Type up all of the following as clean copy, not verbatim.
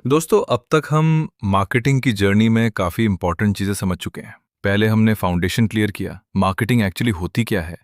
दोस्तों, अब तक हम मार्केटिंग की जर्नी में काफ़ी इंपॉर्टेंट चीज़ें समझ चुके हैं। पहले हमने फाउंडेशन क्लियर किया, मार्केटिंग एक्चुअली होती क्या है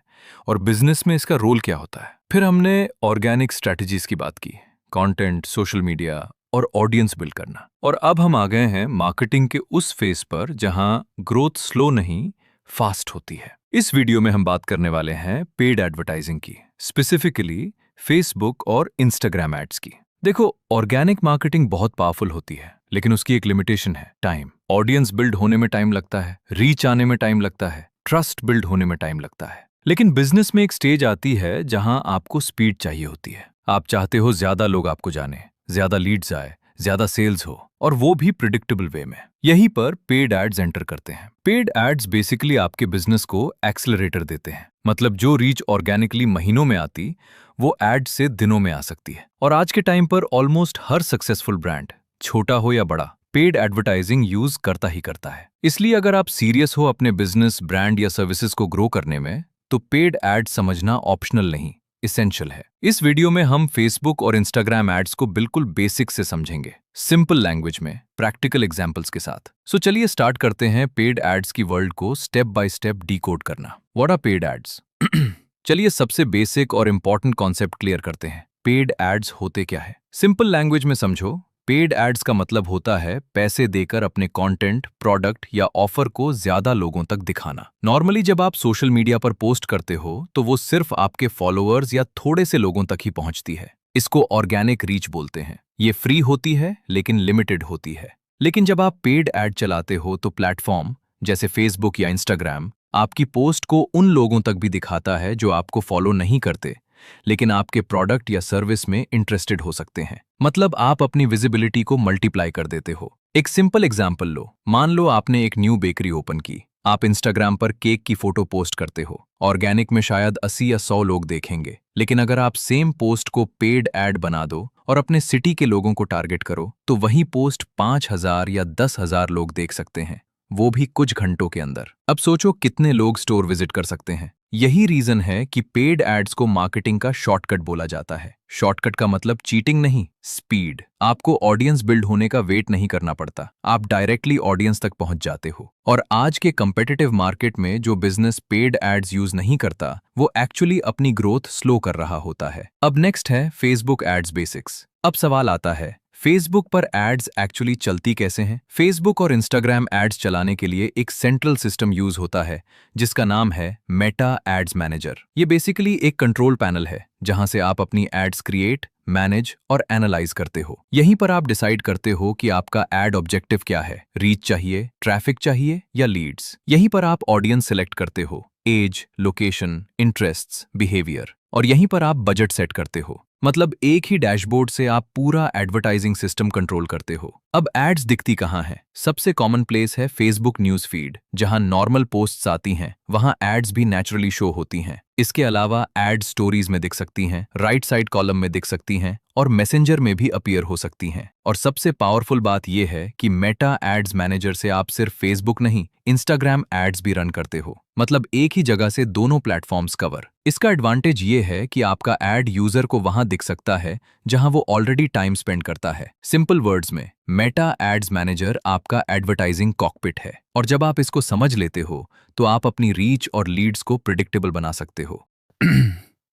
और बिजनेस में इसका रोल क्या होता है। फिर हमने ऑर्गेनिक स्ट्रैटेजीज की बात की, कंटेंट, सोशल मीडिया और ऑडियंस बिल्ड करना। और अब हम आ गए हैं मार्केटिंग के उस फेज पर जहां ग्रोथ स्लो नहीं, फास्ट होती है। इस वीडियो में हम बात करने वाले हैं पेड एडवर्टाइजिंग की, स्पेसिफिकली फेसबुक और इंस्टाग्राम एड्स की। देखो, ऑर्गेनिक मार्केटिंग बहुत पावरफुल होती है, लेकिन उसकी एक लिमिटेशन है, टाइम। ऑडियंस बिल्ड होने में टाइम लगता है, रीच आने में टाइम लगता है, ट्रस्ट बिल्ड होने में टाइम लगता है। लेकिन बिजनेस में एक स्टेज आती है जहां आपको स्पीड चाहिए होती है। आप चाहते हो ज्यादा लोग आपको जाने, ज्यादा लीड्स आए, ज्यादा सेल्स हो, और वो भी प्रिडिक्टेबल वे में। यहीं पर पेड एड्स एंटर करते हैं। पेड एड्स बेसिकली आपके बिजनेस को एक्सेलरेटर देते हैं। मतलब जो रीच ऑर्गेनिकली महीनों में आती, वो एड से दिनों में आ सकती है। और आज के टाइम पर ऑलमोस्ट हर सक्सेसफुल ब्रांड, छोटा हो या बड़ा, पेड एडवर्टाइजिंग यूज करता ही करता है। इसलिए अगर आप सीरियस हो अपने बिजनेस, ब्रांड या सर्विसेज को ग्रो करने में, तो पेड एड समझना ऑप्शनल नहीं, इसेंशियल है। इस वीडियो में हम फेसबुक और इंस्टाग्राम एड्स को बिल्कुल बेसिक से समझेंगे, सिंपल लैंग्वेज में, प्रैक्टिकल एग्जांपल्स के साथ। सो चलिए स्टार्ट करते हैं पेड एड्स की वर्ल्ड को स्टेप बाय स्टेप डिकोड करना। What are paid ads? चलिए सबसे बेसिक और इंपॉर्टेंट कॉन्सेप्ट क्लियर करते हैं। पेड एड्स होते क्या है? सिंपल लैंग्वेज में समझो, पेड एड्स का मतलब होता है पैसे देकर अपने कंटेंट, प्रोडक्ट या ऑफर को ज्यादा लोगों तक दिखाना। नॉर्मली जब आप सोशल मीडिया पर पोस्ट करते हो तो वो सिर्फ आपके फॉलोअर्स या थोड़े से लोगों तक ही पहुंचती है। इसको ऑर्गेनिक रीच बोलते हैं। ये फ्री होती है लेकिन लिमिटेड होती है। लेकिन जब आप पेड एड चलाते हो तो प्लेटफॉर्म जैसे फेसबुक या इंस्टाग्राम आपकी पोस्ट को उन लोगों तक भी दिखाता है जो आपको फॉलो नहीं करते, लेकिन आपके प्रोडक्ट या सर्विस में इंटरेस्टेड हो सकते हैं। मतलब आप अपनी विजिबिलिटी को मल्टीप्लाई कर देते हो। एक सिंपल एग्जांपल लो, मान लो आपने एक न्यू बेकरी ओपन की। आप इंस्टाग्राम पर केक की फोटो पोस्ट करते हो। ऑर्गेनिक में शायद 80 या 100 लोग देखेंगे, लेकिन अगर आप सेम पोस्ट को पेड एड बना दो और अपने सिटी के लोगों को टारगेट करो, तो वही पोस्ट 5,000 या 10,000 लोग देख सकते हैं, वो भी कुछ घंटों के अंदर। अब सोचो कितने लोग स्टोर विजिट कर सकते हैं। यही रीजन है कि पेड एड्स को मार्केटिंग का शॉर्टकट बोला जाता है। शॉर्टकट का मतलब चीटिंग नहीं, स्पीड। आपको ऑडियंस बिल्ड होने का वेट नहीं करना पड़ता, आप डायरेक्टली ऑडियंस तक पहुंच जाते हो। और आज के कंपेटिटिव मार्केट में जो बिजनेस पेड एड्स यूज नहीं करता, वो एक्चुअली अपनी ग्रोथ स्लो कर रहा होता है। अब नेक्स्ट है फेसबुक एड्स बेसिक्स। अब सवाल आता है, फेसबुक पर एड्स एक्चुअली चलती कैसे हैं? फेसबुक और इंस्टाग्राम एड्स चलाने के लिए एक सेंट्रल सिस्टम यूज होता है जिसका नाम है मेटा एड्स मैनेजर। ये बेसिकली एक कंट्रोल पैनल है जहां से आप अपनी एड्स क्रिएट, मैनेज और एनालाइज करते हो। यहीं पर आप डिसाइड करते हो कि आपका एड ऑब्जेक्टिव क्या है, रीच चाहिए, ट्रैफिक चाहिए या लीड्स। यहीं पर आप ऑडियंस सेलेक्ट करते हो, एज, लोकेशन, इंटरेस्ट्स, बिहेवियर, और यहीं पर आप बजट सेट करते हो। मतलब एक ही डैशबोर्ड से आप पूरा एडवर्टाइजिंग सिस्टम कंट्रोल करते हो। अब एड्स दिखती कहाँ है? सबसे कॉमन प्लेस है फेसबुक न्यूज़ फीड, जहां नॉर्मल पोस्ट्स आती हैं, वहां एड्स भी नेचुरली शो होती हैं। इसके अलावा एड स्टोरीज में दिख सकती हैं, राइट साइड कॉलम में दिख सकती हैं, और मैसेंजर में भी अपीयर हो सकती हैं। और सबसे पावरफुल बात यह है कि मेटा एड्स मैनेजर से आप सिर्फ फेसबुक नहीं, इंस्टाग्राम एड्स भी रन करते हो। मतलब एक ही जगह से दोनों प्लेटफॉर्म्स कवर। इसका एडवांटेज ये है कि आपका एड यूजर को वहां दिख सकता है जहां वो ऑलरेडी टाइम स्पेंड करता है। सिंपल वर्ड्स में, मेटा एड्स मैनेजर आपका एडवर्टाइजिंग कॉकपिट है। और जब आप इसको समझ लेते हो तो आप अपनी रीच और लीड्स को प्रिडिक्टेबल बना सकते हो।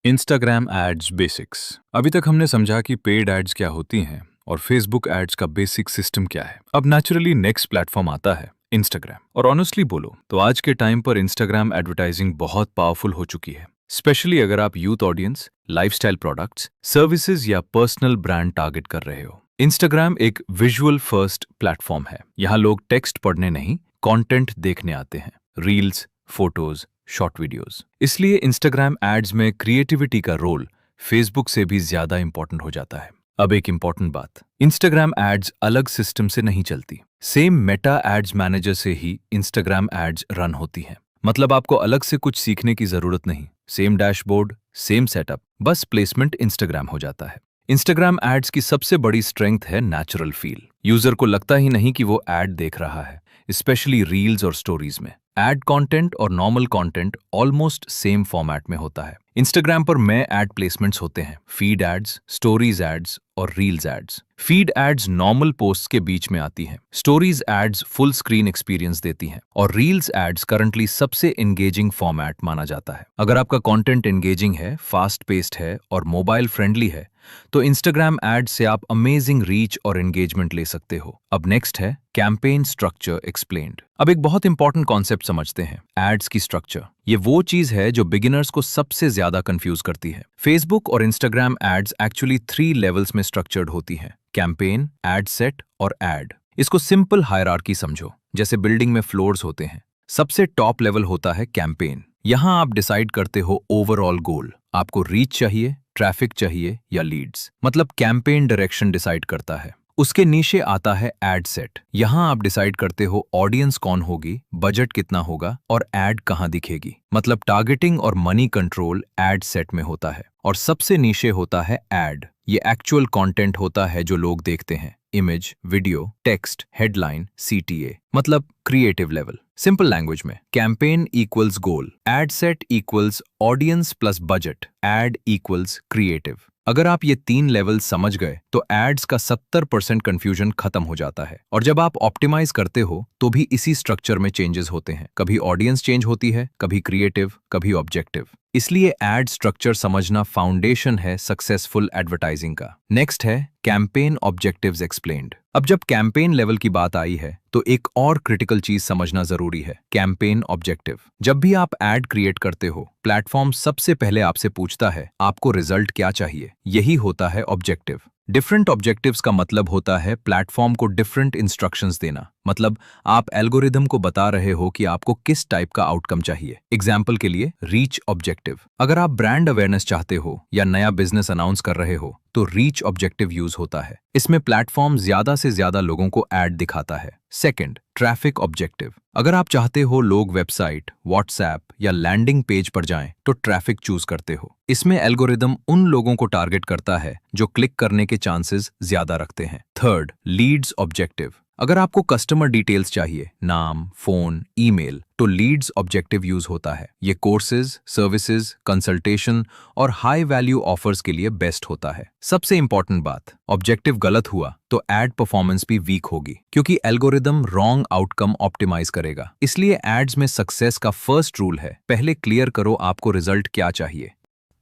Instagram ads basics. अभी तक हमने समझा कि पेड एड्स क्या होती हैं और फेसबुक एड्स का बेसिक सिस्टम क्या है। अब नेचुरली नेक्स्ट प्लेटफॉर्म आता है इंस्टाग्राम। और ऑनेस्टली बोलो तो आज के टाइम पर इंस्टाग्राम एडवर्टाइजिंग बहुत पावरफुल हो चुकी है, स्पेशली अगर आप youth audience, lifestyle products, services या पर्सनल ब्रांड टारगेट कर रहे हो। इंस्टाग्राम एक विजुअल फर्स्ट प्लेटफॉर्म है। यहाँ लोग टेक्स्ट पढ़ने नहीं, कंटेंट देखने आते हैं, रील्स, फोटोज, शॉर्ट वीडियोस। इसलिए इंस्टाग्राम एड्स में क्रिएटिविटी का रोल फेसबुक से भी ज्यादा इंपॉर्टेंट हो जाता है। अब एक इंपॉर्टेंट बात, इंस्टाग्राम एड्स अलग सिस्टम से नहीं चलती, सेम मेटा एड्स मैनेजर से ही इंस्टाग्राम एड्स रन होती हैं। मतलब आपको अलग से कुछ सीखने की जरूरत नहीं, सेम डैशबोर्ड, सेम सेटअप, बस प्लेसमेंट इंस्टाग्राम हो जाता है। इंस्टाग्राम एड्स की सबसे बड़ी स्ट्रेंथ है नेचुरल फील। यूजर को लगता ही नहीं कि वो एड देख रहा है, स्पेशली रील्स और स्टोरीज में। एड कंटेंट और normal content almost same format में होता है। इंस्टाग्राम पर में एड प्लेसमेंट्स होते हैं, फीड एड्स, स्टोरीज एड्स और reels ads. Feed ads normal post के बीच में आती हैं, stories ads full screen experience देती हैं और रील्स एड्स करंटली सबसे एंगेजिंग फॉर्मेट माना जाता है। अगर आपका कंटेंट एंगेजिंग है, फास्ट पेस्ड है और मोबाइल फ्रेंडली है तो इंस्टाग्राम एड्स से आप अमेजिंग रीच और एंगेजमेंट ले सकते हो। अब नेक्स्ट है कैंपेन स्ट्रक्चर एक्सप्लेन्ड। अब एक बहुत इंपॉर्टेंट कॉन्सेप्ट समझते हैं, एड्स की स्ट्रक्चर। ये वो चीज है जो बिगिनर्स को सबसे ज्यादा कंफ्यूज करती है। फेसबुक और इंस्टाग्राम एड्स एक्चुअली 3 लेवल्स में स्ट्रक्चर्ड होती हैं, कैंपेन, एड सेट और एड। इसको सिंपल हायरार्की समझो, जैसे बिल्डिंग में फ्लोर्स होते हैं। सबसे टॉप लेवल होता है कैंपेन। यहां आप डिसाइड करते हो ओवरऑल गोल, आपको रीच चाहिए, ट्रैफिक चाहिए या लीड्स, मतलब कैंपेन डायरेक्शन डिसाइड करता है। उसके नीचे आता है एड सेट। यहां आप डिसाइड करते हो ऑडियंस कौन होगी, बजट कितना होगा और एड कहां दिखेगी, मतलब टारगेटिंग और मनी कंट्रोल एड सेट में होता है। और सबसे नीचे होता है एड। ये एक्चुअल कंटेंट होता है जो लोग देखते हैं, image, video, text, headline, CTA, मतलब क्रिएटिव लेवल। सिंपल लैंग्वेज में campaign equals goal, ad set equals audience plus budget, ad equals creative. अगर आप ये 3 लेवल समझ गए तो एड्स का 70% कंफ्यूजन खत्म हो जाता है। और जब आप ऑप्टिमाइज करते हो तो भी इसी स्ट्रक्चर में चेंजेस होते हैं, कभी ऑडियंस चेंज होती है, कभी क्रिएटिव, कभी ऑब्जेक्टिव। इसलिए एड स्ट्रक्चर समझना फाउंडेशन है सक्सेसफुल एडवर्टाइजिंग का। नेक्स्ट है कैंपेन ऑब्जेक्टिव्स एक्सप्लेन्ड। अब जब कैंपेन लेवल की बात आई है तो एक और क्रिटिकल चीज समझना जरूरी है, कैंपेन ऑब्जेक्टिव। जब भी आप एड क्रिएट करते हो, प्लेटफॉर्म सबसे पहले आपसे पूछता है आपको रिजल्ट क्या चाहिए। यही होता है ऑब्जेक्टिव। डिफरेंट ऑब्जेक्टिव्स का मतलब होता है प्लेटफॉर्म को डिफरेंट इंस्ट्रक्शंस देना, मतलब आप एल्गोरिदम को बता रहे हो कि आपको किस टाइप का आउटकम चाहिए। एग्जाम्पल के लिए रीच ऑब्जेक्टिव, अगर आप ब्रांड अवेयरनेस चाहते हो या नया बिजनेस अनाउंस कर रहे हो तो रीच ऑब्जेक्टिव यूज होता है। इसमें प्लेटफॉर्म ज्यादा से ज्यादा लोगों को ऐड दिखाता है। सेकंड, ट्रैफिक ऑब्जेक्टिव, अगर आप चाहते हो लोग वेबसाइट, व्हाट्सएप या लैंडिंग पेज पर जाएं तो ट्रैफिक चूज करते हो। इसमें एल्गोरिदम उन लोगों को टारगेट करता है जो क्लिक करने के चांसेस ज्यादा रखते हैं। थर्ड, लीड्स ऑब्जेक्टिव, अगर आपको कस्टमर डिटेल्स चाहिए, नाम, फोन, ईमेल, तो लीड्स ऑब्जेक्टिव यूज होता है। ये कोर्सेज, सर्विसेज, कंसल्टेशन और हाई वैल्यू ऑफर्स के लिए बेस्ट होता है। सबसे इंपॉर्टेंट बात, ऑब्जेक्टिव गलत हुआ तो एड परफॉर्मेंस भी वीक होगी, क्योंकि एल्गोरिदम रॉन्ग आउटकम ऑप्टिमाइज करेगा। इसलिए एड्स में सक्सेस का फर्स्ट रूल है, पहले क्लियर करो आपको रिजल्ट क्या चाहिए।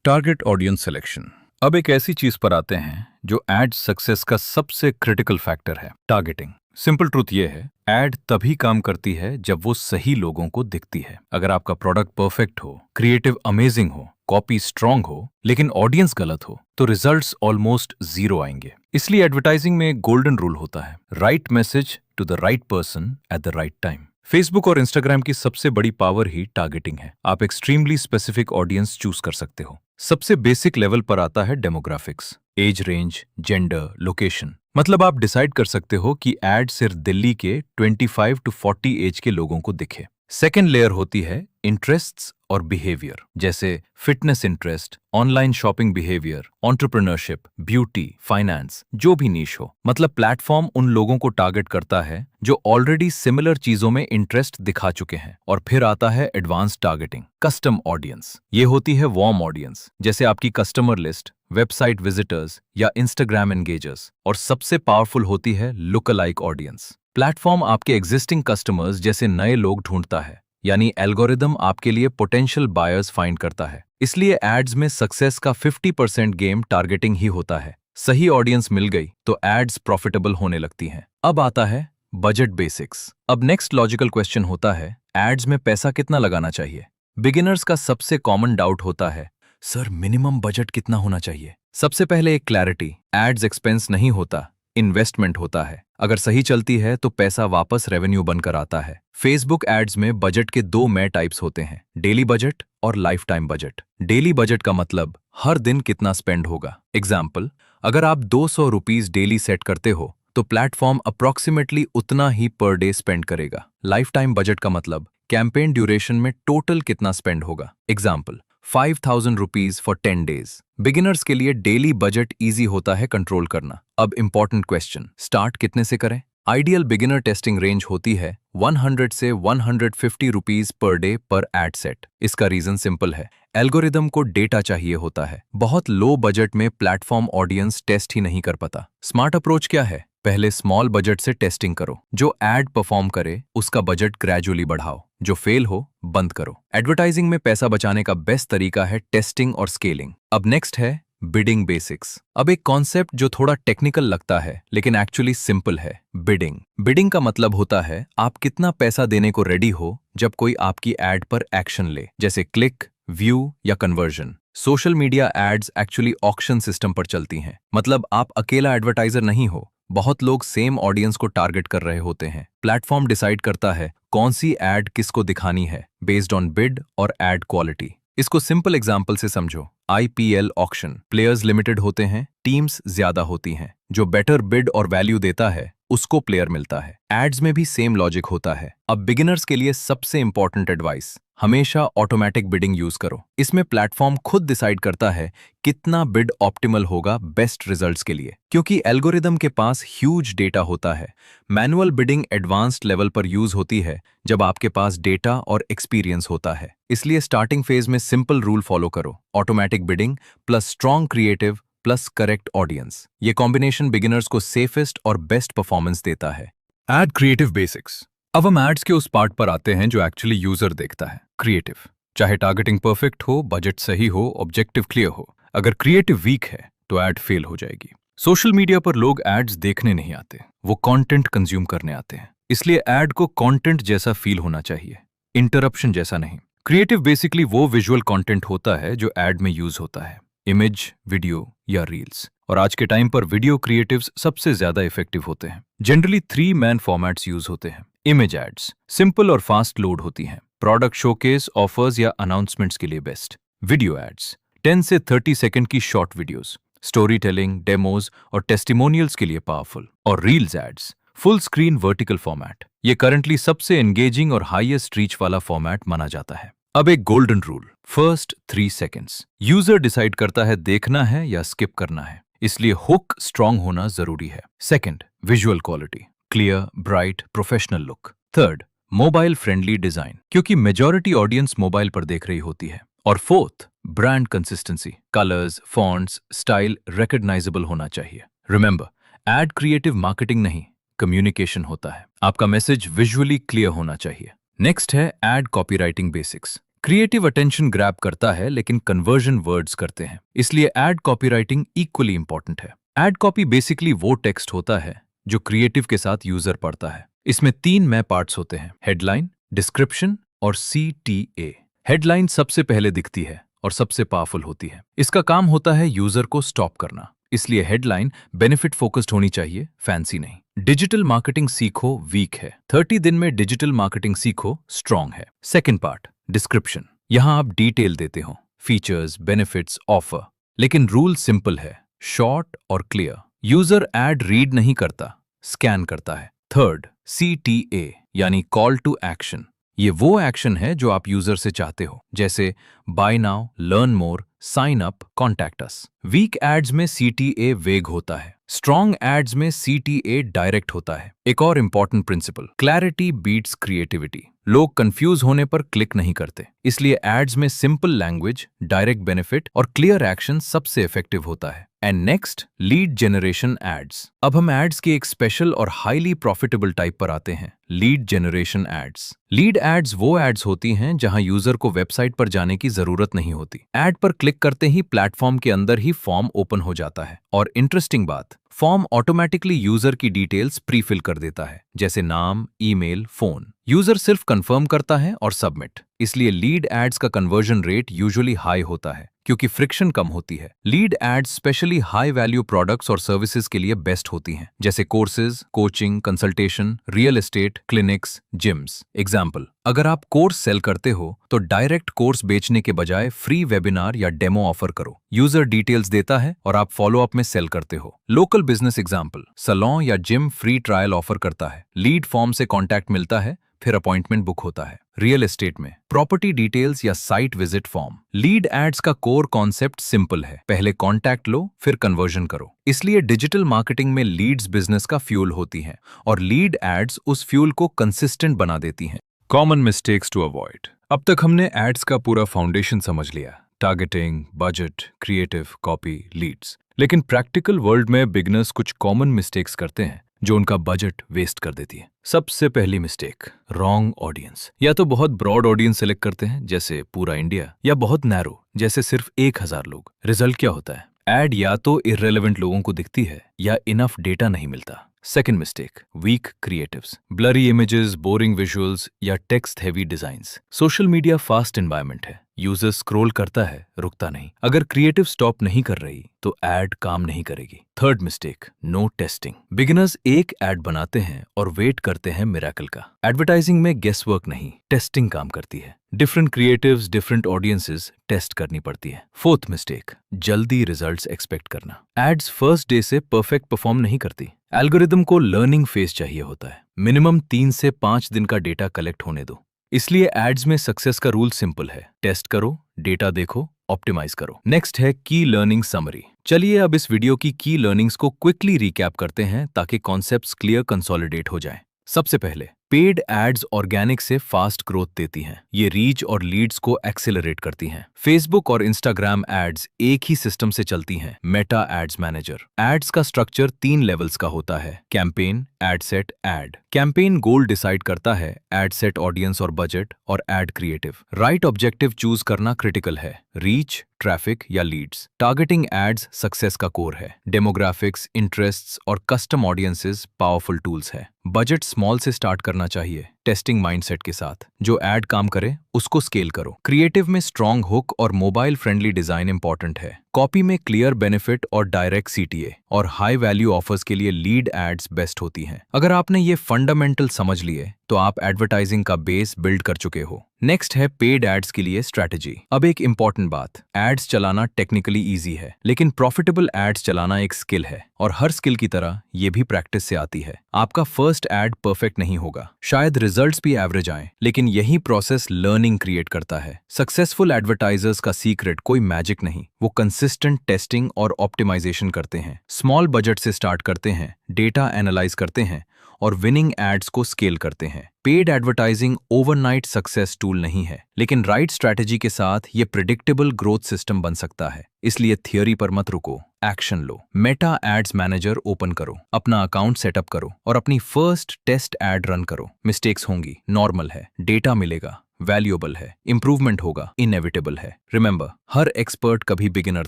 Target audience selection. अब एक ऐसी चीज पर आते हैं जो एड सक्सेस का सबसे क्रिटिकल फैक्टर है, टारगेटिंग। सिंपल ट्रूथ ये है, एड तभी काम करती है जब वो सही लोगों को दिखती है। अगर आपका प्रोडक्ट परफेक्ट हो, क्रिएटिव अमेजिंग हो, कॉपी स्ट्रांग हो, लेकिन ऑडियंस गलत हो तो रिजल्ट्स ऑलमोस्ट जीरो आएंगे। इसलिए एडवर्टाइजिंग में एक गोल्डन रूल होता है, right message to the right person at the right time. Facebook और इंस्टाग्राम की सबसे बड़ी पावर ही टारगेटिंग है। आप एक्सट्रीमली स्पेसिफिक ऑडियंस चूज कर सकते हो। सबसे बेसिक लेवल पर आता है demographics, age range, gender, location, मतलब आप डिसाइड कर सकते हो कि एड सिर्फ दिल्ली के 25 to 40 एज के लोगों को दिखे। सेकेंड लेयर होती है इंटरेस्ट्स और बिहेवियर, जैसे fitness interest, online shopping behaviour, entrepreneurship, beauty, finance, जो भी नीश हो। मतलब प्लेटफॉर्म उन लोगों को टारगेट करता है जो ऑलरेडी सिमिलर चीजों में इंटरेस्ट दिखा चुके हैं। और फिर आता है एडवांस टारगेटिंग, कस्टम ऑडियंस। ये होती है वार्म ऑडियंस, जैसे आपकी कस्टमर लिस्ट, वेबसाइट विजिटर्स या इंस्टाग्राम एंगेजर्स। और सबसे पावरफुल होती है लुक अलाइक ऑडियंस। प्लेटफॉर्म आपके एग्जिस्टिंग कस्टमर्स जैसे नए लोग ढूंढता है, यानी एल्गोरिदम आपके लिए पोटेंशियल बायर्स फाइंड करता है। इसलिए एड्स में सक्सेस का 50% गेम टारगेटिंग ही होता है। सही ऑडियंस मिल गई तो एड्स प्रॉफिटेबल होने लगती हैं। अब आता है बजट बेसिक्स। अब नेक्स्ट लॉजिकल क्वेश्चन होता है, एड्स में पैसा कितना लगाना चाहिए। बिगिनर्स का सबसे कॉमन डाउट होता है, सर मिनिमम बजट कितना होना चाहिए। सबसे पहले एक क्लैरिटी, एड्स एक्सपेंस नहीं होता, इन्वेस्टमेंट होता है। अगर सही चलती है तो पैसा वापस रेवेन्यू बनकर आता है। फेसबुक एड्स में बजट के 2 मेन टाइप्स होते हैं, डेली बजट और life time budget. Daily budget का मतलब हर दिन कितना स्पेंड होगा। एग्जाम्पल, अगर आप 200 रुपीज डेली सेट करते हो तो प्लेटफॉर्म अप्रॉक्सीमेटली उतना ही पर डे स्पेंड करेगा। लाइफ टाइम बजट का मतलब कैंपेन ड्यूरेशन में टोटल कितना स्पेंड होगा। Example, 5000 rupees for 10 days. Beginners के लिए डेली बजट इजी होता है कंट्रोल करना। अब इंपॉर्टेंट क्वेश्चन, स्टार्ट कितने से करें। आइडियल बिगिनर टेस्टिंग रेंज होती है 100 से 150 रुपीज पर डे पर एड सेट। इसका रीजन सिंपल है, एल्गोरिदम को डेटा चाहिए होता है। बहुत लो बजट में प्लेटफॉर्म ऑडियंस टेस्ट ही नहीं कर पाता। स्मार्ट अप्रोच क्या है? पहले स्मॉल बजट से टेस्टिंग करो। जो एड परफॉर्म करे उसका बजट ग्रेजुअली बढ़ाओ, जो फेल हो बंद करो। एडवर्टाइजिंग में पैसा बचाने का बेस्ट तरीका है टेस्टिंग और स्केलिंग। अब नेक्स्ट है बिडिंग बेसिक्स। अब एक कॉन्सेप्ट जो थोड़ा टेक्निकल लगता है लेकिन एक्चुअली सिंपल है। बिडिंग बिडिंग का मतलब होता है आप कितना पैसा देने को रेडी हो जब कोई आपकी एड पर एक्शन ले, जैसे क्लिक, व्यू या conversion. Social media ads actually auction system पर चलती हैं। मतलब आप अकेला एडवर्टाइजर नहीं हो, बहुत लोग सेम ऑडियंस को टारगेट कर रहे होते हैं। प्लेटफॉर्म डिसाइड करता है कौन सी एड किसको दिखानी है बेस्ड ऑन बिड और एड क्वालिटी। इसको सिंपल एग्जांपल से समझो। आईपीएल ऑक्शन, प्लेयर्स लिमिटेड होते हैं, टीम्स ज्यादा होती हैं। जो बेटर बिड और वैल्यू देता है उसको प्लेयर मिलता है। एड्स में भी सेम लॉजिक होता है। अब बिगिनर्स के लिए सबसे इंपॉर्टेंट एडवाइस, हमेशा ऑटोमेटिक बिडिंग यूज करो। इसमें प्लेटफॉर्म खुद डिसाइड करता है कितना बिड ऑप्टिमल होगा बेस्ट रिजल्ट्स के लिए, क्योंकि एल्गोरिदम के पास ह्यूज डेटा होता है। मैनुअल बिडिंग एडवांस्ड लेवल पर यूज होती है जब आपके पास डेटा और एक्सपीरियंस होता है। इसलिए स्टार्टिंग फेज में सिंपल रूल फॉलो करो, automatic bidding plus strong creative plus correct audience. ये कॉम्बिनेशन बिगिनर्स को सेफेस्ट और बेस्ट परफॉर्मेंस देता है। Ad creative basics. अब हम एड्स के उस पार्ट पर आते हैं जो एक्चुअली यूजर देखता है, क्रिएटिव। चाहे टारगेटिंग परफेक्ट हो, बजट सही हो, ऑब्जेक्टिव क्लियर हो, अगर क्रिएटिव वीक है तो एड फेल हो जाएगी। सोशल मीडिया पर लोग एड्स देखने नहीं आते, वो कंटेंट कंज्यूम करने आते हैं। इसलिए एड को कंटेंट जैसा फील होना चाहिए, इंटरप्शन जैसा नहीं। क्रिएटिव बेसिकली वो विजुअल कंटेंट होता है जो एड में यूज होता है, इमेज, वीडियो या रील्स। और आज के टाइम पर वीडियो क्रिएटिव्स सबसे ज्यादा इफेक्टिव होते हैं। जनरली 3 मेन फॉर्मेट्स यूज होते हैं। इमेज एड्स सिंपल और फास्ट लोड होती हैं, प्रोडक्ट शोकेस, ऑफर्स या अनाउंसमेंट्स के लिए बेस्ट। वीडियो एड्स 10 से 30 सेकंड की short videos, story telling, demos और टेस्टिमोनियल्स के लिए पावरफुल। और reels ads full screen vertical format, ये करंटली सबसे एंगेजिंग और हाईएस्ट रीच वाला फॉर्मेट माना जाता है। अब एक golden rule, first 3 seconds. User decide करता है देखना है या स्किप करना है, इसलिए हुक स्ट्रांग होना जरूरी है। Second, visual quality, clear, bright, professional look. Third, mobile friendly design, क्योंकि मेजॉरिटी ऑडियंस मोबाइल पर देख रही होती है। और fourth, brand consistency, colours, fonts, style recognisable होना चाहिए। रिमेंबर, एड क्रिएटिव मार्केटिंग नहीं, कम्युनिकेशन होता है। आपका मैसेज विजुअली क्लियर होना चाहिए। नेक्स्ट है ad copywriting basics. Creative attention grab करता है लेकिन कन्वर्जन वर्ड्स करते हैं, इसलिए एड कॉपीराइटिंग इक्वली इंपॉर्टेंट है। एड कॉपी बेसिकली वो टेक्स्ट होता है जो क्रिएटिव के साथ यूजर पढ़ता है। इसमें 3 मेन पार्ट्स होते हैं, हेडलाइन, डिस्क्रिप्शन और CTA। हेडलाइन सबसे पहले दिखती है और सबसे पावरफुल होती है। इसका काम होता है यूजर को स्टॉप करना, इसलिए हेडलाइन बेनिफिट फोकस्ड होनी चाहिए, फैंसी नहीं। डिजिटल मार्केटिंग सीखो वीक है, 30 दिन में डिजिटल मार्केटिंग सीखो स्ट्रॉन्ग है। Second part, description. यहां आप डिटेल देते हो, फीचर्स, बेनिफिट्स, ऑफर, लेकिन रूल सिंपल है, शॉर्ट और क्लियर। यूजर एड रीड नहीं करता, स्कैन करता है। थर्ड, CTA यानी कॉल टू एक्शन। ये वो एक्शन है जो आप यूजर से चाहते हो, जैसे buy now, learn more, sign up, contact us. Weak ads में CTA वेग होता है, स्ट्रॉन्ग एड्स में CTA डायरेक्ट होता है। एक और important principle, clarity beats creativity. लोग कंफ्यूज होने पर क्लिक नहीं करते, इसलिए एड्स में सिंपल लैंग्वेज, डायरेक्ट बेनिफिट और क्लियर एक्शन सबसे इफेक्टिव होता है। And next, lead generation ads. अब हम एड्स की एक स्पेशल और हाईली प्रॉफिटेबल टाइप पर आते हैं, lead generation ads. Lead ads वो एड्स होती हैं जहां यूजर को वेबसाइट पर जाने की जरूरत नहीं होती। एड पर क्लिक करते ही प्लेटफॉर्म के अंदर ही फॉर्म ओपन हो जाता है। और इंटरेस्टिंग बात, फॉर्म ऑटोमेटिकली यूजर की डिटेल्स प्री फिल कर देता है, जैसे नाम, ईमेल, फोन। यूजर सिर्फ कंफर्म करता है और सबमिट। इसलिए लीड एड्स का कन्वर्जन रेट यूजुअली हाई होता है, क्योंकि फ्रिक्शन कम होती है। Lead ads specially high value products और सर्विसेज के लिए बेस्ट होती हैं, जैसे courses, coaching, consultation, real estate, clinics, gyms. Example, अगर आप कोर्स सेल करते हो तो डायरेक्ट कोर्स बेचने के बजाय फ्री वेबिनार या डेमो ऑफर करो। यूजर डिटेल्स देता है और आप फॉलो अप में सेल करते हो। लोकल बिजनेस एग्जाम्पल, सैलून या जिम फ्री ट्रायल ऑफर करता है, लीड फॉर्म से कॉन्टैक्ट मिलता है, फिर अपॉइंटमेंट बुक होता है। रियल एस्टेट में प्रॉपर्टी डिटेल्स या site visit form. Lead ads का कोर कॉन्सेप्ट सिंपल है, पहले कॉन्टैक्ट लो फिर कन्वर्जन करो। इसलिए डिजिटल मार्केटिंग में लीड्स बिजनेस का फ्यूल होती हैं और लीड एड्स उस फ्यूल को कंसिस्टेंट बना देती हैं। Common mistakes to avoid. अब तक हमने एड्स का पूरा फाउंडेशन समझ लिया, targeting, budget, creative, copy, leads. लेकिन प्रैक्टिकल वर्ल्ड में बिगनर्स कुछ कॉमन मिस्टेक्स करते हैं जो उनका बजट वेस्ट कर देती है। सबसे पहली मिस्टेक, रॉन्ग ऑडियंस। या तो बहुत ब्रॉड ऑडियंस सेलेक्ट करते हैं जैसे पूरा इंडिया, या बहुत नैरो जैसे सिर्फ 1000 लोग। रिजल्ट क्या होता है? एड या तो इररेलेवेंट लोगों को दिखती है या इनफ डेटा नहीं मिलता। Second mistake, weak creatives. Blurry images, boring visuals या text heavy designs. Social media fast environment है, यूजर स्क्रॉल करता है, रुकता नहीं। अगर क्रिएटिव स्टॉप नहीं कर रही तो एड काम नहीं करेगी। Third mistake, no testing. Beginners एक एड बनाते हैं और वेट करते हैं मिरेकल का। एडवर्टाइजिंग में गेस वर्क नहीं, टेस्टिंग काम करती है। Different creatives, different audiences test करनी पड़ती है। फोर्थ मिस्टेक, जल्दी रिजल्ट्स एक्सपेक्ट करना। एड्स फर्स्ट डे से परफेक्ट परफॉर्म नहीं करती। एल्गोरिदम को लर्निंग फेज चाहिए होता है। मिनिमम 3 से 5 दिन का डेटा कलेक्ट होने दो। इसलिए एड्स में सक्सेस का रूल सिंपल है, टेस्ट करो, डेटा देखो, ऑप्टिमाइज करो। नेक्स्ट है की लर्निंग समरी। चलिए अब इस वीडियो की लर्निंग्स को क्विकली रिकैप करते हैं ताकि कॉन्सेप्ट्स क्लियर कंसोलिडेट हो जाएं। सबसे पहले, पेड एड्स ऑर्गेनिक से फास्ट ग्रोथ देती हैं। ये रीच और लीड्स को एक्सेलरेट करती हैं। फेसबुक और इंस्टाग्राम एड्स एक ही सिस्टम से चलती हैं, मेटा एड्स मैनेजर। एड्स का स्ट्रक्चर 3 लेवल्स का होता है, campaign, ad set, ad. Campaign goal decide करता है, एड सेट ऑडियंस और बजट, और ad creative. Right objective choose करना क्रिटिकल है, रीच, ट्रैफिक या लीड्स। टारगेटिंग एड्स सक्सेस का कोर है। डेमोग्राफिक्स, इंटरेस्ट्स और कस्टम ऑडियंसेस पावरफुल टूल्स है। बजट स्मॉल से स्टार्ट करना चाहिए, टेस्टिंग माइंडसेट के साथ। जो एड काम करे उसको स्केल करो। क्रिएटिव में स्ट्रॉन्ग हुक और मोबाइल फ्रेंडली डिजाइन इंपॉर्टेंट है। कॉपी में क्लियर बेनिफिट और डायरेक्ट सीटीए और हाई वैल्यू ऑफर्स के लिए लीड एड्स बेस्ट होती हैं। अगर आपने ये फंडामेंटल समझ लिए तो आप एडवर्टाइजिंग का बेस बिल्ड कर चुके हो। नेक्स्ट है पेड एड्स के लिए स्ट्रैटेजी। अब एक इंपॉर्टेंट बात, एड्स चलाना टेक्निकली इजी है, लेकिन प्रॉफिटेबल एड्स चलाना एक स्किल है, और हर स्किल की तरह ये भी प्रैक्टिस से आती है। आपका फर्स्ट एड परफेक्ट नहीं होगा, शायद रिजल्ट्स भी एवरेज आए, लेकिन यही प्रोसेस लर्निंग क्रिएट करता है। सक्सेसफुल एडवर्टाइजर्स का सीक्रेट कोई मैजिक नहीं, वो कंसिस्टेंट टेस्टिंग और ऑप्टिमाइजेशन करते हैं। स्मॉल बजट से स्टार्ट करते हैं, डेटा एनालाइज करते हैं और विनिंग एड्स को स्केल करते हैं। Paid advertising overnight success tool नहीं है, लेकिन राइट स्ट्रैटेजी के साथ ये प्रिडिक्टेबल ग्रोथ सिस्टम बन सकता है। इसलिए थियोरी पर मत रुको, एक्शन लो। मेटा एड्स मैनेजर ओपन करो, अपना अकाउंट सेटअप करो और अपनी फर्स्ट टेस्ट एड रन करो। मिस्टेक्स होंगी, नॉर्मल है, डेटा मिलेगा, वैल्यूएबल है, इंप्रूवमेंट होगा, इनएविटेबल है। रिमेंबर, हर एक्सपर्ट कभी बिगिनर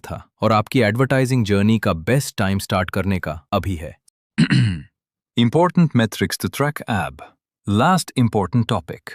था और आपकी एडवर्टाइजिंग जर्नी का बेस्ट टाइम स्टार्ट करने का अभी है। Important metrics to track AB. Last important topic.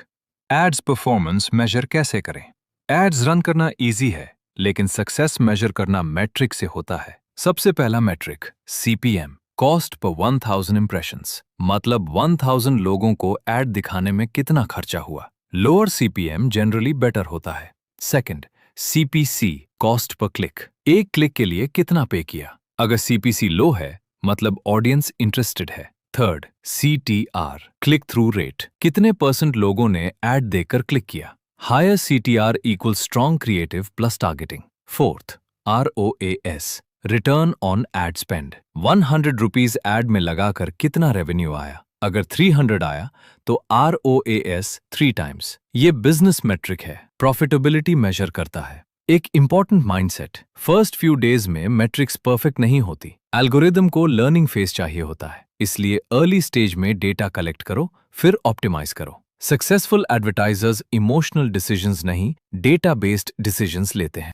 Ads performance measure कैसे करें? Ads रन करना easy है, लेकिन सक्सेस मेजर करना मैट्रिक से होता है। सबसे पहला matric, CPM, cost per 1000 impressions, मतलब 1000 लोगों को एड दिखाने में कितना खर्चा हुआ। लोअर CPM जनरली बेटर होता है। Second, CPC, cost per click, एक क्लिक के लिए कितना पे किया। अगर CPC लो है मतलब ऑडियंस इंटरेस्टेड है। Third, CTR, click through rate, कितने % लोगों ने एड देखकर क्लिक किया। Higher CTR equal strong creative plus targeting. Fourth, ROAS, return on ad spend, 100 rupees ad में लगाकर कितना रेवेन्यू आया। अगर 300 आया तो ROAS 3 टाइम्स। ये बिजनेस मेट्रिक है, प्रॉफिटेबिलिटी मेजर करता है। एक important mindset, first few days में मैट्रिक्स परफेक्ट नहीं होती। एल्गोरिदम को लर्निंग फेज चाहिए होता है, इसलिए अर्ली स्टेज में डेटा कलेक्ट करो, फिर ऑप्टिमाइज करो। सक्सेसफुल एडवर्टाइजर्स इमोशनल डिसीजंस नहीं, डेटा बेस्ड डिसीजंस लेते हैं।